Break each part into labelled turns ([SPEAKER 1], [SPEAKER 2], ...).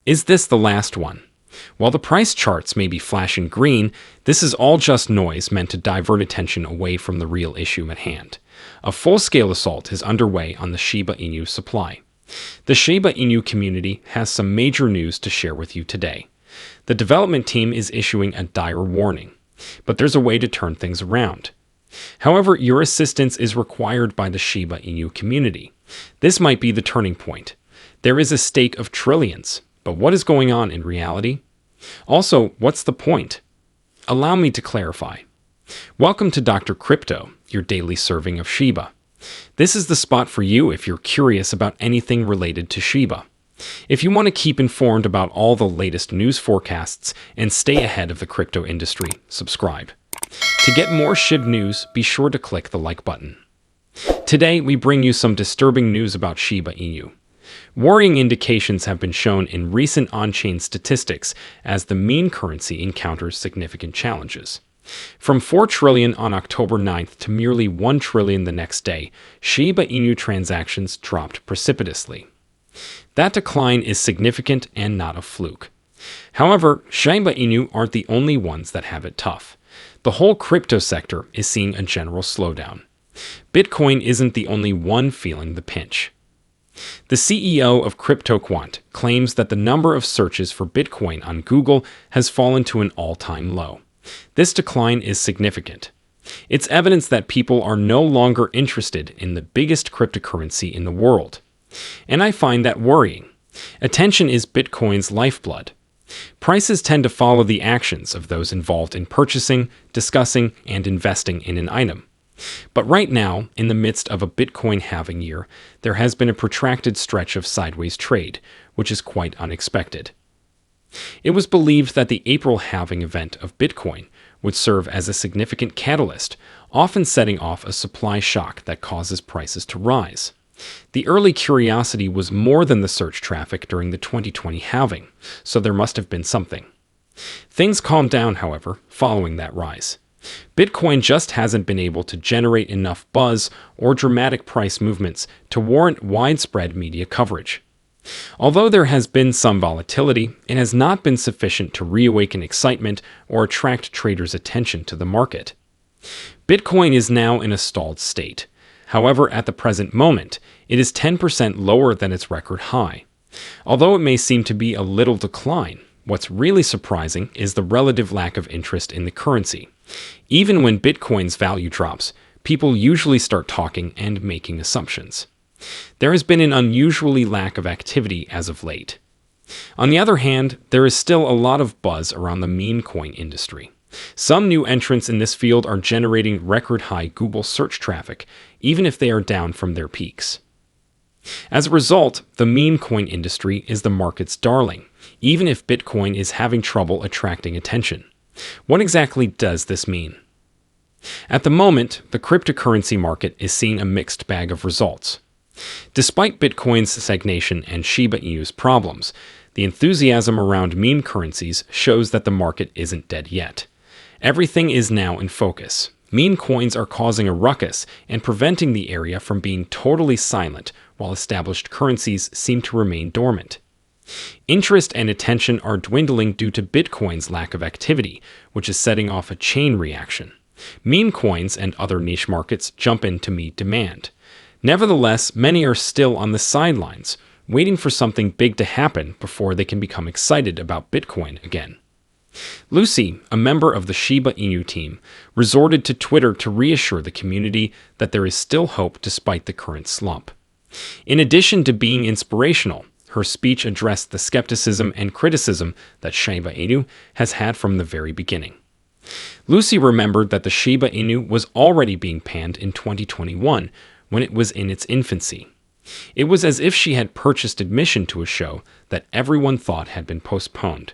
[SPEAKER 1] Is this the last one? While the price charts may be flashing green, this is all just noise meant to divert attention away from the real issue at hand. A full-scale assault is underway on the Shiba Inu supply. The Shiba Inu community has some major news to share with you today. The development team is issuing a dire warning, but there's a way to turn things around. However, your assistance is required by the Shiba Inu community. This might be the turning point. There is a stake of trillions, but what is going on in reality? Also, what's the point? Allow me to clarify. Welcome to Dr. Crypto, your daily serving of Shiba. This is the spot for you if you're curious about anything related to Shiba. If you want to keep informed about all the latest news forecasts and stay ahead of the crypto industry, subscribe. To get more Shib news, be sure to click the like button. Today, we bring you some disturbing news about Shiba Inu. Worrying indications have been shown in recent on-chain statistics as the meme currency encounters significant challenges. From 4 trillion on October 9th to merely 1 trillion the next day, Shiba Inu transactions dropped precipitously. That decline is significant and not a fluke. However, Shiba Inu aren't the only ones that have it tough. The whole crypto sector is seeing a general slowdown. Bitcoin isn't the only one feeling the pinch. The CEO of CryptoQuant claims that the number of searches for Bitcoin on Google has fallen to an all-time low. This decline is significant. It's evidence that people are no longer interested in the biggest cryptocurrency in the world. And I find that worrying. Attention is Bitcoin's lifeblood. Prices tend to follow the actions of those involved in purchasing, discussing, and investing in an item. But right now, in the midst of a Bitcoin halving year, there has been a protracted stretch of sideways trade, which is quite unexpected. It was believed that the April halving event of Bitcoin would serve as a significant catalyst, often setting off a supply shock that causes prices to rise. The early curiosity was more than the search traffic during the 2020 halving, so there must have been something. Things calmed down, however, following that rise. Bitcoin just hasn't been able to generate enough buzz or dramatic price movements to warrant widespread media coverage. Although there has been some volatility, it has not been sufficient to reawaken excitement or attract traders' attention to the market. Bitcoin is now in a stalled state. However, at the present moment, it is 10% lower than its record high. Although it may seem to be a little decline, what's really surprising is the relative lack of interest in the currency. Even when Bitcoin's value drops, people usually start talking and making assumptions. There has been an unusually lack of activity as of late. On the other hand, there is still a lot of buzz around the meme coin industry. Some new entrants in this field are generating record-high Google search traffic, even if they are down from their peaks. As a result, the meme coin industry is the market's darling, even if Bitcoin is having trouble attracting attention. What exactly does this mean? At the moment, the cryptocurrency market is seeing a mixed bag of results. Despite Bitcoin's stagnation and Shiba Inu's problems, the enthusiasm around meme currencies shows that the market isn't dead yet. Everything is now in focus. Meme coins are causing a ruckus and preventing the area from being totally silent, while established currencies seem to remain dormant. Interest and attention are dwindling due to Bitcoin's lack of activity, which is setting off a chain reaction. Meme coins and other niche markets jump in to meet demand. Nevertheless, many are still on the sidelines, waiting for something big to happen before they can become excited about Bitcoin again. Lucy, a member of the Shiba Inu team, resorted to Twitter to reassure the community that there is still hope despite the current slump. In addition to being inspirational, her speech addressed the skepticism and criticism that Shiba Inu has had from the very beginning. Lucy remembered that the Shiba Inu was already being panned in 2021 when it was in its infancy. It was as if she had purchased admission to a show that everyone thought had been postponed.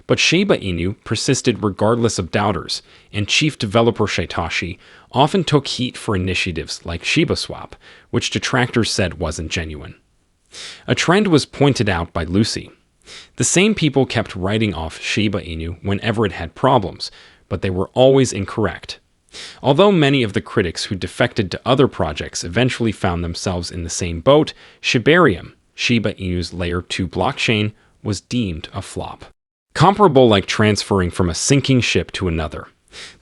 [SPEAKER 1] But Shiba Inu persisted regardless of doubters, and chief developer Satoshi often took heat for initiatives like SHIBASWAP, which detractors said wasn't genuine. A trend was pointed out by Lucy. The same people kept writing off Shiba Inu whenever it had problems, but they were always incorrect. Although many of the critics who defected to other projects eventually found themselves in the same boat, Shibarium, Shiba Inu's Layer 2 blockchain, was deemed a flop. Comparable like transferring from a sinking ship to another.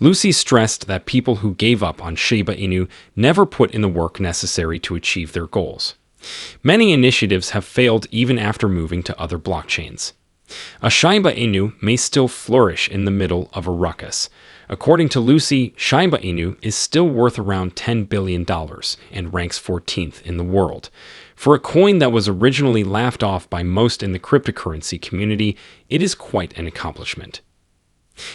[SPEAKER 1] Lucy stressed that people who gave up on Shiba Inu never put in the work necessary to achieve their goals. Many initiatives have failed even after moving to other blockchains. A Shiba Inu may still flourish in the middle of a ruckus. According to Lucy, Shiba Inu is still worth around $10 billion and ranks 14th in the world. For a coin that was originally laughed off by most in the cryptocurrency community, it is quite an accomplishment.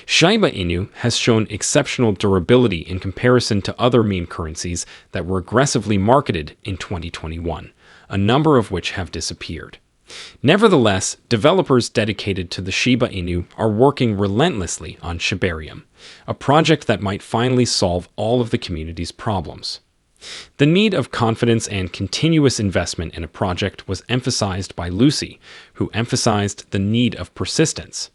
[SPEAKER 1] Shiba Inu has shown exceptional durability in comparison to other meme currencies that were aggressively marketed in 2021, a number of which have disappeared. Nevertheless, developers dedicated to the Shiba Inu are working relentlessly on Shibarium, a project that might finally solve all of the community's problems. The need of confidence and continuous investment in a project was emphasized by Lucy, who emphasized the need of persistence.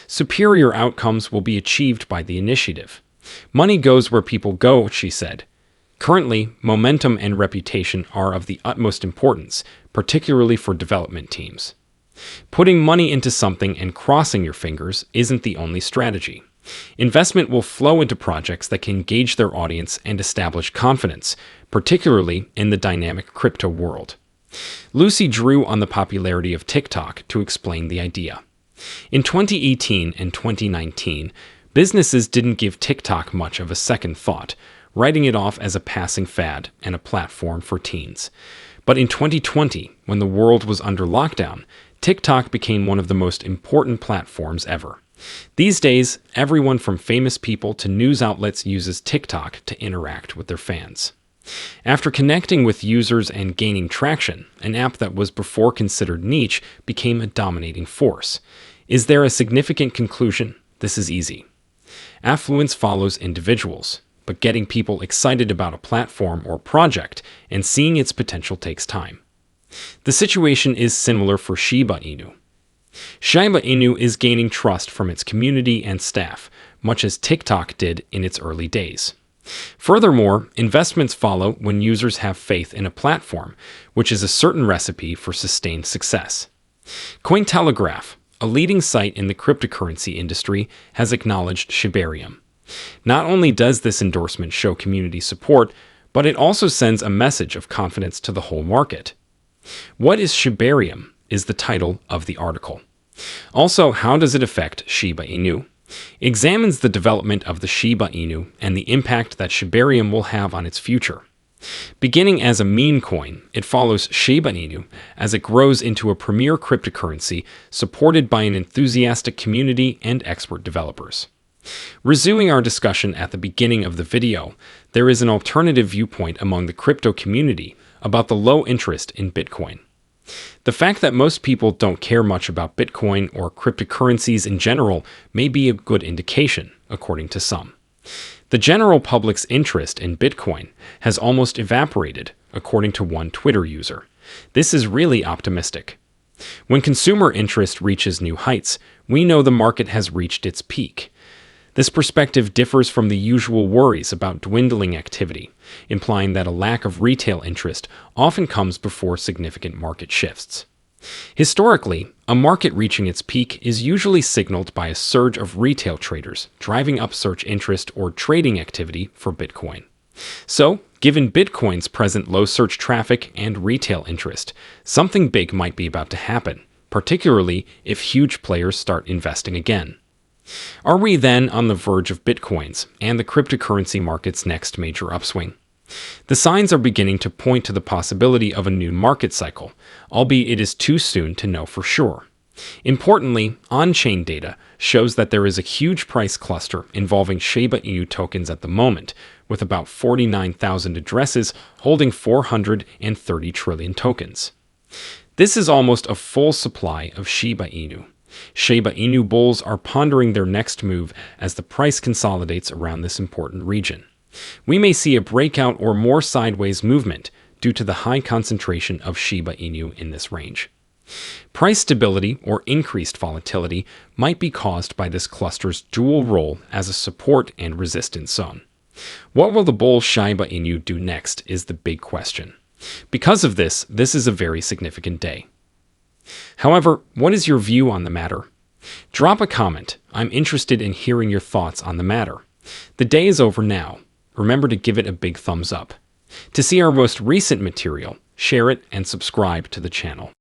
[SPEAKER 1] Superior outcomes will be achieved by the initiative. Money goes where people go, she said. Currently, momentum and reputation are of the utmost importance, particularly for development teams. Putting money into something and crossing your fingers isn't the only strategy. Investment will flow into projects that can engage their audience and establish confidence, particularly in the dynamic crypto world. Lucy drew on the popularity of TikTok to explain the idea. In 2018 and 2019, businesses didn't give TikTok much of a second thought, writing it off as a passing fad and a platform for teens. But in 2020, when the world was under lockdown, TikTok became one of the most important platforms ever. These days, everyone from famous people to news outlets uses TikTok to interact with their fans. After connecting with users and gaining traction, an app that was before considered niche became a dominating force. Is there a significant conclusion? This is easy. Affluence follows individuals, but getting people excited about a platform or project and seeing its potential takes time. The situation is similar for Shiba Inu. Shiba Inu is gaining trust from its community and staff, much as TikTok did in its early days. Furthermore, investments follow when users have faith in a platform, which is a certain recipe for sustained success. Cointelegraph, a leading site in the cryptocurrency industry, has acknowledged Shibarium. Not only does this endorsement show community support, but it also sends a message of confidence to the whole market. What is Shibarium is the title of the article. Also, how does it affect Shiba Inu? Examines the development of the Shiba Inu and the impact that Shibarium will have on its future. Beginning as a meme coin, it follows Shiba Inu as it grows into a premier cryptocurrency supported by an enthusiastic community and expert developers. Resuming our discussion at the beginning of the video, there is an alternative viewpoint among the crypto community about the low interest in Bitcoin. The fact that most people don't care much about Bitcoin or cryptocurrencies in general may be a good indication, according to some. The general public's interest in Bitcoin has almost evaporated, according to one Twitter user. This is really optimistic. When consumer interest reaches new heights, we know the market has reached its peak. This perspective differs from the usual worries about dwindling activity, implying that a lack of retail interest often comes before significant market shifts. Historically, a market reaching its peak is usually signaled by a surge of retail traders driving up search interest or trading activity for Bitcoin. So, given Bitcoin's present low search traffic and retail interest, something big might be about to happen, particularly if huge players start investing again. Are we then on the verge of Bitcoin's and the cryptocurrency market's next major upswing? The signs are beginning to point to the possibility of a new market cycle, albeit it is too soon to know for sure. Importantly, on-chain data shows that there is a huge price cluster involving Shiba Inu tokens at the moment, with about 49,000 addresses holding 430 trillion tokens. This is almost a full supply of Shiba Inu. Shiba Inu bulls are pondering their next move as the price consolidates around this important region. We may see a breakout or more sideways movement due to the high concentration of Shiba Inu in this range. Price stability or increased volatility might be caused by this cluster's dual role as a support and resistance zone. What will the bull Shiba Inu do next is the big question. Because of this, this is a very significant day. However, what is your view on the matter? Drop a comment. I'm interested in hearing your thoughts on the matter. The day is over now. Remember to give it a big thumbs up. To see our most recent material, share it and subscribe to the channel.